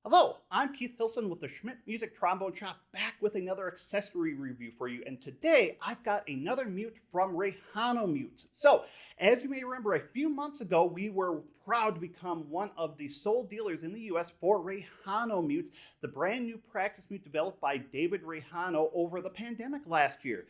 Hello, I'm Keith Hilson with the Schmidt Music Trombone Shop, back with another accessory review for you. And today I've got another mute from Rejano Mutes. So, as you may remember, a few months ago we were proud to become one of the sole dealers in the US for Rejano Mutes, the brand new practice mute developed by David Rejano over the pandemic last year.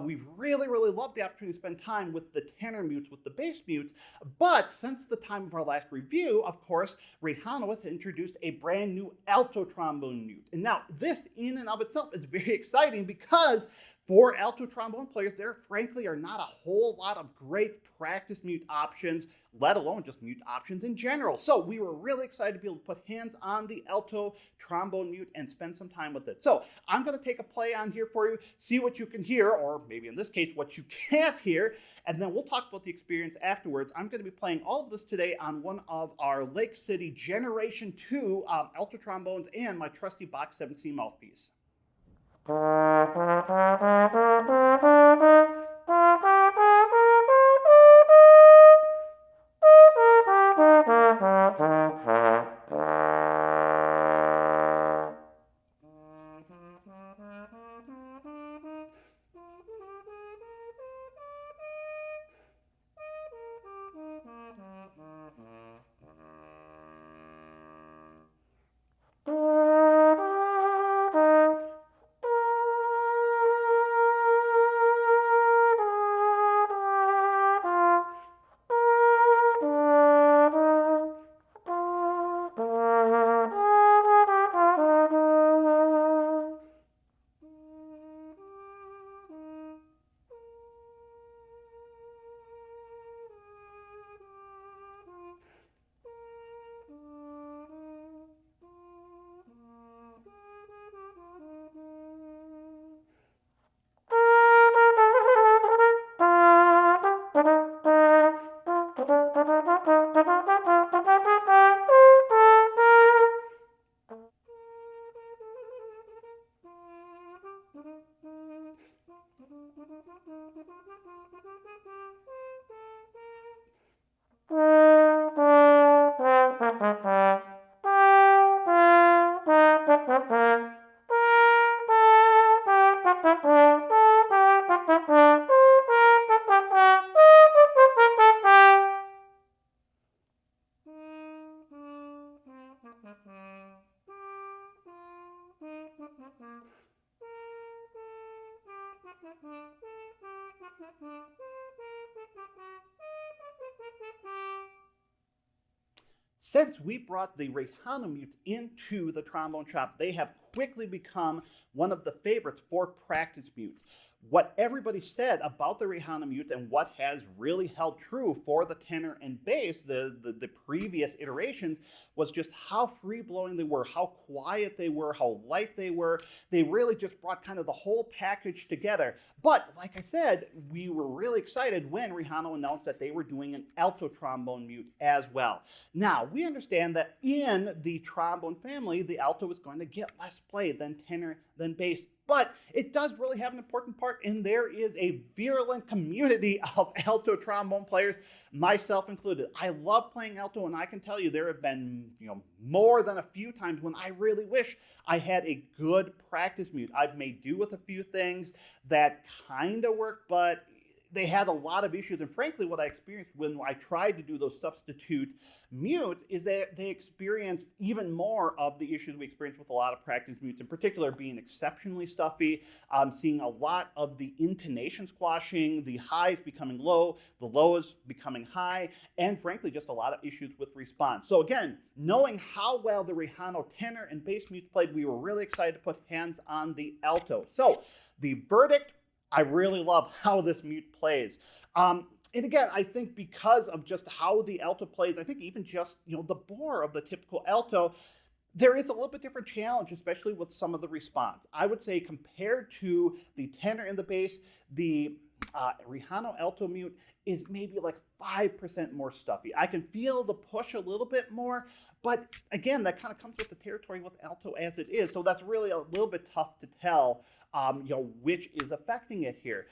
We've really loved the opportunity to spend time with the tenor mutes, with the bass mutes, but since the time of our last review, of course, Rejano has introduced a brand new alto trombone mute. And now this in and of itself is very exciting because for alto trombone players, there frankly are not a whole lot of great practice mute options, let alone just mute options in general. So we were really excited to be able to put hands on the alto trombone mute and spend some time with it. So I'm going to take a play on here for you, see what you can hear, or maybe in this case, what you can't hear, and then we'll talk about the experience afterwards. I'm going to be playing all of this today on one of our Lake City Generation 2 alto trombones and my Trusty Box 7C mouthpiece. Since we brought the Rejano mutes into the trombone shop, they have quickly become one of the favorites for practice mutes. What everybody said about the Rejano mutes and what has really held true for the tenor and bass, the previous iterations, was just how free-blowing they were, how quiet they were, how light they were. They really just brought kind of the whole package together. But like I said, we were really excited when Rejano announced that they were doing an alto trombone mute as well. Now, we understand that in the trombone family, the alto is going to get less play than tenor, than bass, but it does really have an important part, and there is a virulent community of alto trombone players, myself included. I love playing alto, and I can tell you there have been more than a few times when I really wish I had a good practice mute. I've made do with a few things that kind of work, but they had a lot of issues, and frankly what I experienced when I tried to do those substitute mutes is that they experienced even more of the issues we experienced with a lot of practice mutes, in particular being exceptionally stuffy, seeing a lot of the intonation squashing, the highs becoming low, the lows becoming high, and frankly just a lot of issues with response. So again, knowing how well the Rejano tenor and bass mutes played, we were really excited to put hands on the alto. So the verdict: I really love how this mute plays. And again, I think because of just how the alto plays, I think even just, the bore of the typical alto, there is a little bit different challenge, especially with some of the response. I would say compared to the tenor and the bass, the Rejano alto mute is maybe like 5% more stuffy. I can feel the push a little bit more, but again, that kind of comes with the territory with alto as it is. So that's really a little bit tough to tell, which is affecting it here.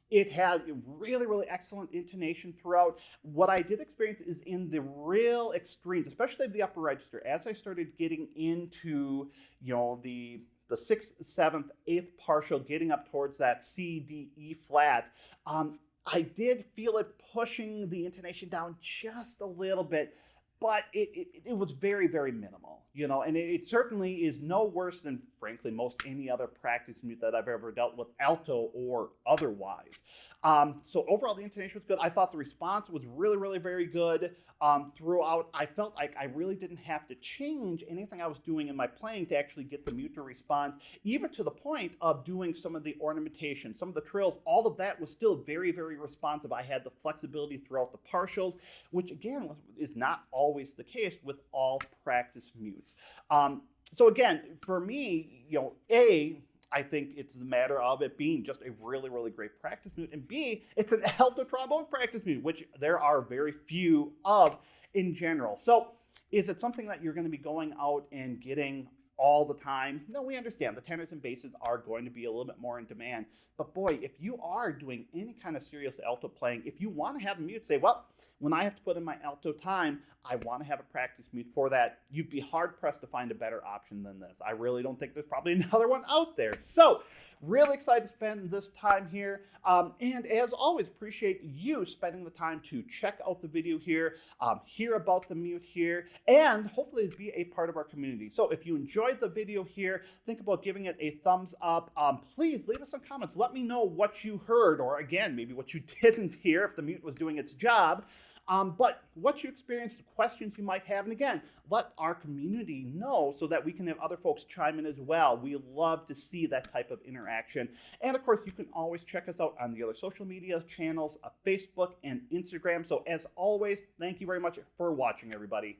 It has really, really excellent intonation throughout. What I did experience is in the real extremes, especially the upper register, as I started getting into, the sixth, seventh, eighth partial, getting up towards that C, D, E flat, I did feel it pushing the intonation down just a little bit, but it was very, very minimal, and it certainly is no worse than, frankly, most any other practice mute that I've ever dealt with, alto or otherwise. So overall, the intonation was good. I thought the response was really, really very good throughout. I felt like I really didn't have to change anything I was doing in my playing to actually get the mute to respond, even to the point of doing some of the ornamentation, some of the trills. All of that was still very, very responsive. I had the flexibility throughout the partials, which again is not always the case with all practice mutes. So again, for me, I think it's a matter of it being just a really, really great practice mute, and B, it's an alto trombone practice mute, which there are very few of in general. So is it something that you're going to be going out and getting all the time? No, we understand the tenors and basses are going to be a little bit more in demand. But boy, if you are doing any kind of serious alto playing, if you want to have a mute, say, well, when I have to put in my alto time, I want to have a practice mute for that. You'd be hard pressed to find a better option than this. I really don't think there's probably another one out there. So really excited to spend this time here. And as always, appreciate you spending the time to check out the video here, hear about the mute here, and hopefully be a part of our community. So if you enjoyed the video here, think about giving it a thumbs up. Please leave us some comments. Let me know what you heard, or again, maybe what you didn't hear if the mute was doing its job. But what you experienced, questions you might have, and again, let our community know so that we can have other folks chime in as well. We love to see that type of interaction. And of course, you can always check us out on the other social media channels, Facebook and Instagram. So as always, thank you very much for watching, everybody.